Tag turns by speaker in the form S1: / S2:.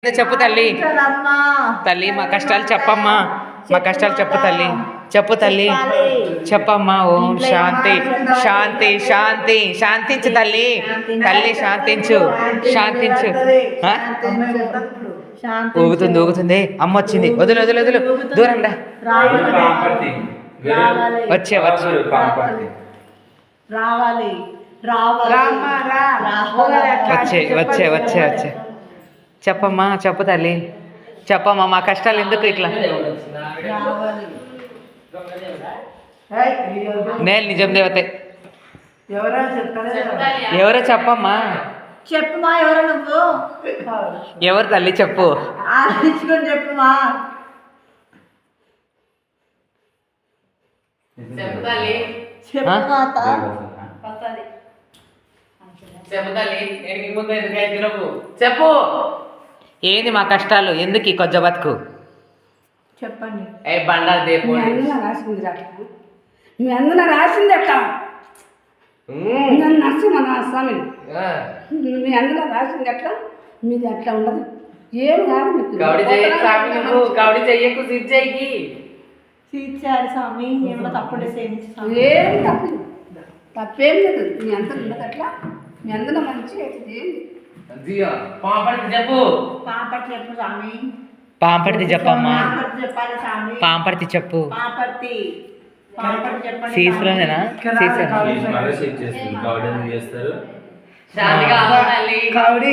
S1: చెప్పు తల్లి. తల్లి మా కష్టాలు చెప్పమ్మా, మా కష్టాలు చెప్పు తల్లి, చెప్పు తల్లి, చెప్పమ్మా. ఓం శాంతి శాంతి శాంతి. శాంతించు తల్లి, తల్లి శాంతించు, శాంతించు. ఊగుతుంది ఊగుతుంది. అమ్మ వచ్చింది. వదులు వదులు వదులు, దూరం రా. వచ్చే వచ్చే వచ్చే వచ్చే వచ్చే వచ్చే. చెప్పమ్మా, చెప్పు తల్లి, చెప్పమ్మా. మా కష్టాలు ఎందుకు ఇట్లా? నేను నిజం దేవతే. ఎవరో చెప్పమ్మా.
S2: చెప్పుమా, ఎవరు నువ్వు?
S1: ఎవరు తల్లి చెప్పు.
S2: చెప్పుమా.
S1: చెప్పు. ఏంది మా కష్టాలు? ఎందుకు ఈ కొజ్జ బతుకు?
S2: చెప్పండి.
S1: ఏ బండారు దేపు
S3: మీ అందులో రాసింది అట్లా నన్ను నరసింహ స్వామి. మీ అందులో రాసింది అట్లా, మీది అట్లా ఉండదు. ఏం కాదు మీకు.
S1: కౌడి చెయ్యకు సిజ్జయ్యి.
S2: తీర్చాడు స్వామి. ఏమో తప్పుడు
S3: ఏం తప్పు, తప్పేం లేదు. మీ అందరూ ఉండదు అట్లా. మీ అందులో మంచిగా అవుతుంది. ఏంటి
S1: చెప్పు.
S2: పాపటి చెప్పు స్వామి.
S1: పాంపడిది చెప్పమ్మా.
S2: చెప్పాలి స్వామి.
S1: పాంపడిది చెప్పు.
S2: పాపటి చెప్పండి.
S1: సీసులోనేనా?
S4: చేస్తారు.
S1: కౌడి